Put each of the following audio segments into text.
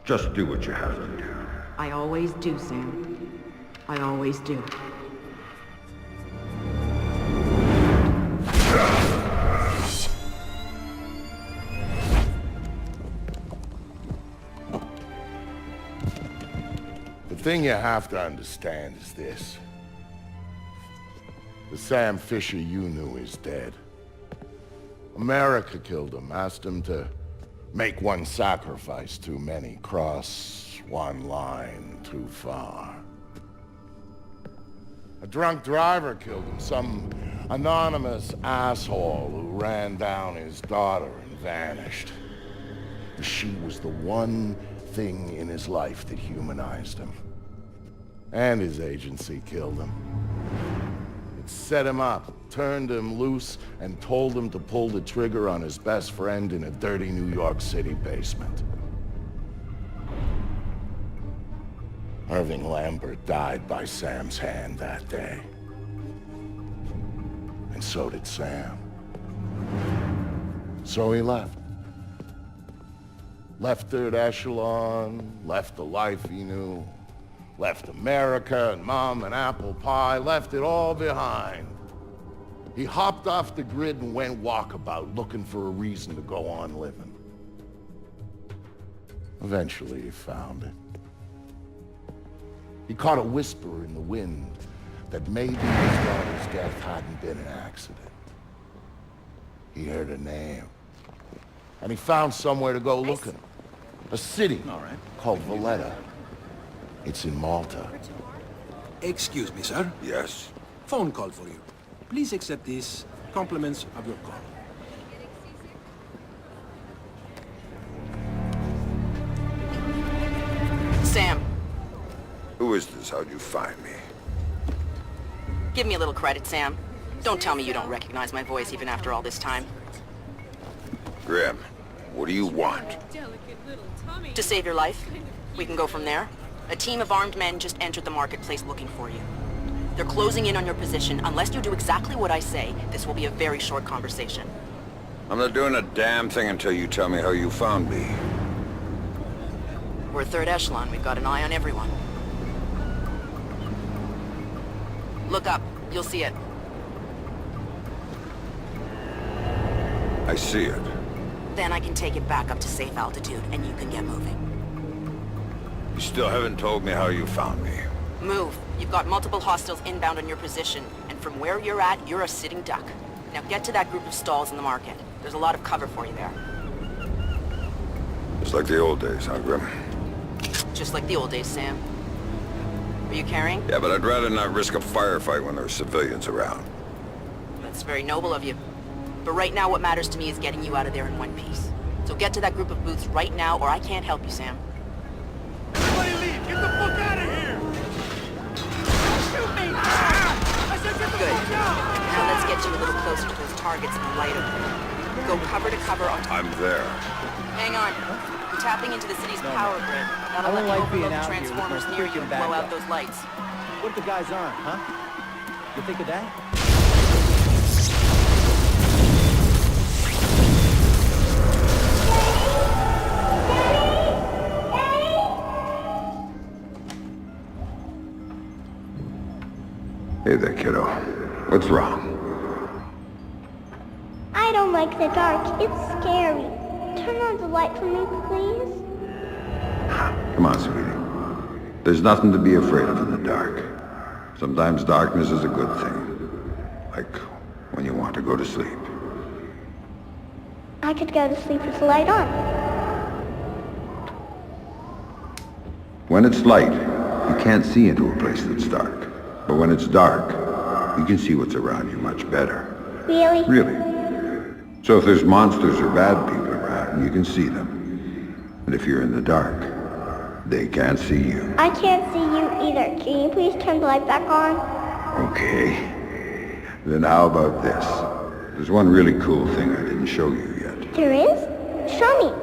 Just do what you have to do. I always do, Sam. I always do. The thing you have to understand is this. The Sam Fisher you knew is dead. America killed him, asked him to make one sacrifice too many, cross one line too far. A drunk driver killed him, some anonymous asshole who ran down his daughter and vanished. She was the one thing in his life that humanized him. And his agency killed him. It set him up, turned him loose, and told him to pull the trigger on his best friend in a dirty New York City basement. Irving Lambert died by Sam's hand that day. And so did Sam. So he left. Left Third Echelon, left the life he knew, left America and Mom and apple pie, left it all behind. He hopped off the grid and went walkabout, looking for a reason to go on living. Eventually he found it. He caught a whisper in the wind that maybe his daughter's death hadn't been an accident. He heard a name. And he found somewhere to go looking. A city called Valletta. It's in Malta. Excuse me, sir. Yes? Phone call for you. Please accept this. Compliments of your call. Sam, Who is this? How'd you find me? give me a little credit, Sam. Don't tell me you don't recognize my voice even after all this time. Grim, what do you want? To save your life. We can go from there. A team of armed men just entered the marketplace looking for you. They're closing in on your position. Unless you do exactly what I say, this will be a very short conversation. I'm not doing a damn thing until you tell me how you found me. We're Third Echelon. We've got an eye on everyone. Look up. You'll see it. I see it. Then I can take it back up to safe altitude, and you can get moving. You still haven't told me how you found me. Move. You've got multiple hostiles inbound on your position, and from where you're at, you're a sitting duck. Now get to that group of stalls in the market. There's a lot of cover for you there. It's like the old days, huh, Grim? Just like the old days, Sam. Are you carrying? Yeah, but I'd rather not risk a firefight when there are civilians around. That's very noble of you. But right now what matters to me is getting you out of there in one piece. So get to that group of booths right now, or I can't help you, Sam. Everybody leave! Get the fuck out of here! Don't shoot me! I said get the Good. fuck out! Now let's get you a little closer to those targets in the light of them. Go cover to cover on top. I'm there. Hang on. I'm tapping into the city's power grid. That'll let you overload the transformers near you and blow out those lights. What if the guys aren't, huh? You think of that? Hey there, kiddo. What's wrong? I don't like the dark. It's scary. Turn on the light for me, please. Come on, sweetie. There's nothing to be afraid of in the dark. Sometimes darkness is a good thing. Like when you want to go to sleep. I could go to sleep with the light on. When it's light, you can't see into a place that's dark. But when it's dark, you can see what's around you much better. Really? Really. So if there's monsters or bad people around, you can see them. And if you're in the dark, they can't see you. I can't see you either. Can you please turn the light back on? Okay. Then how about this? There's one really cool thing I didn't show you yet. There is? Show me.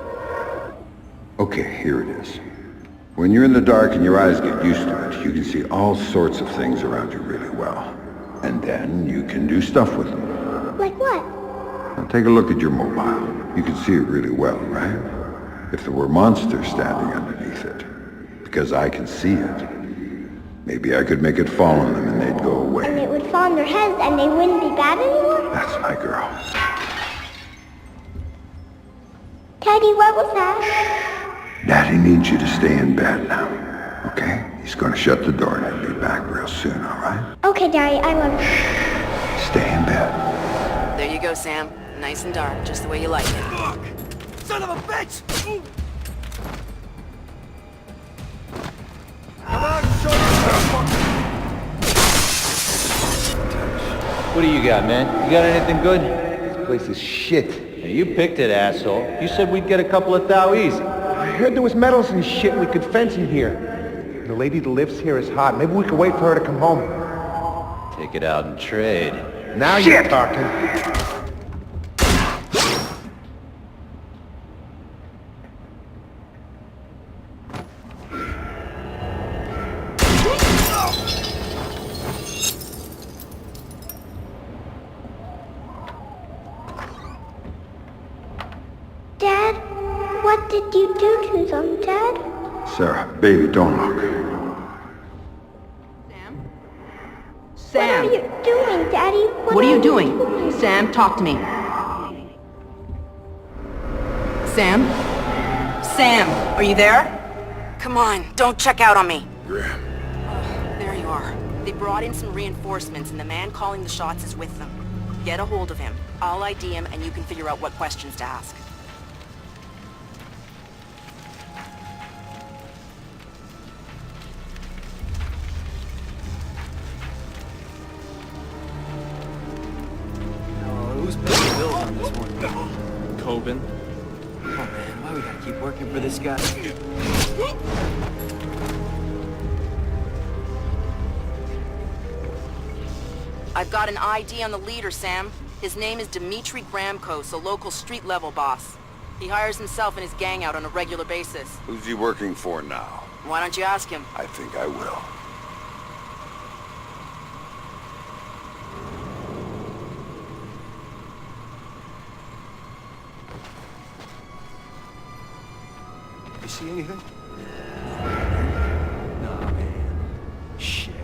Okay, here it is. When you're in the dark and your eyes get used to it, you can see all sorts of things around you really well. And then you can do stuff with them. Like what? Now take a look at your mobile. You can see it really well, right? If there were monsters standing underneath because I can see it. Maybe I could make it fall on them and they'd go away. And it would fall on their heads and they wouldn't be bad anymore? That's my girl. Daddy, what was that? Daddy needs you to stay in bed now, okay? He's gonna shut the door and he'll be back real soon, all right? Okay, Daddy, I love you. Stay in bed. There you go, Sam. Nice and dark, just the way you like it. Fuck! Son of a bitch! Come on, show yourself! What do you got, man? You got anything good? This place is shit. Hey, you picked it, asshole. You said we'd get a couple of thou easy. I heard there was metals and shit we could fence in here. The lady that lives here is hot. Maybe we could wait for her to come home. Take it out and trade. Now you're talking. Dad, what did you do to them, Dad? Sarah, baby, don't look. Sam? What Sam! are you doing, Daddy? What are you doing? Sam, talk to me. Sam? Sam, are you there? Come on, don't check out on me. There you are. They brought in some reinforcements and the man calling the shots is with them. Get a hold of him. I'll ID him and you can figure out what questions to ask. Who's paying the bills on this one? Coben. Oh man, why we gotta keep working for this guy? I've got an ID on the leader, Sam. His name is Dmitri Gramkos, a local street-level boss. He hires himself and his gang out on a regular basis. Who's he working for now? Why don't you ask him? I think I will. You see anything? Nah, man. Shit.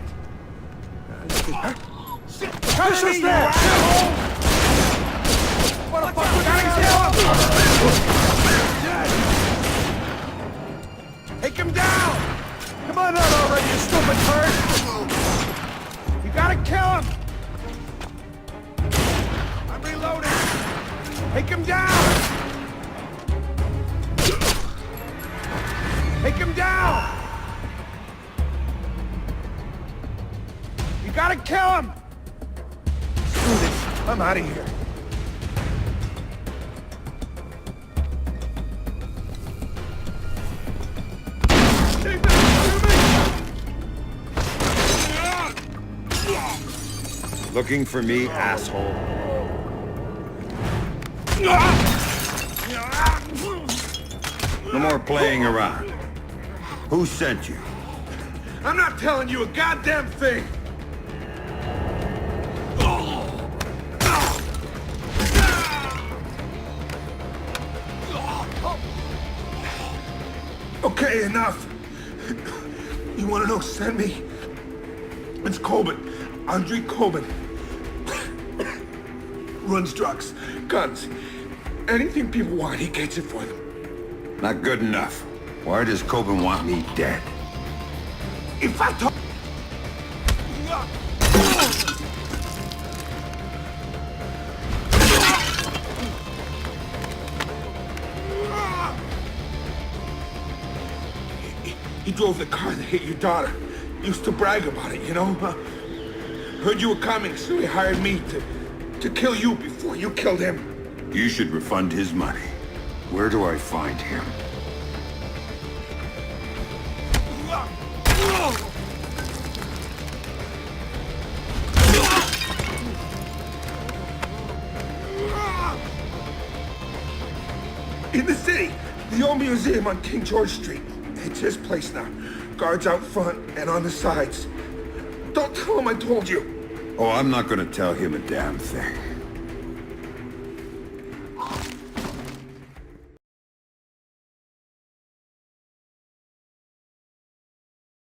Push us there! What the fuck? We gotta Take him down! Come on out already, you stupid turd! You gotta kill him! I'm reloading! Take him down! Take him down! You gotta kill him! Screw this. I'm out of here. Looking for me, asshole? No more playing around. Who sent you? I'm not telling you a goddamn thing! Okay, enough. You wanna know who sent me? It's Coben. Andrei Coben. Runs drugs, guns, anything people want, he gets it for them. Not good enough. Why does Coben want me dead? If I talk... He drove the car that hit your daughter. Used to brag about it, you know? Heard you were coming, so he hired me to kill you before you killed him. You should refund his money. Where do I find him? In the city, the old museum on King George Street. It's his place now. Guards out front and on the sides. Don't tell him I told you. Oh, I'm not gonna tell him a damn thing.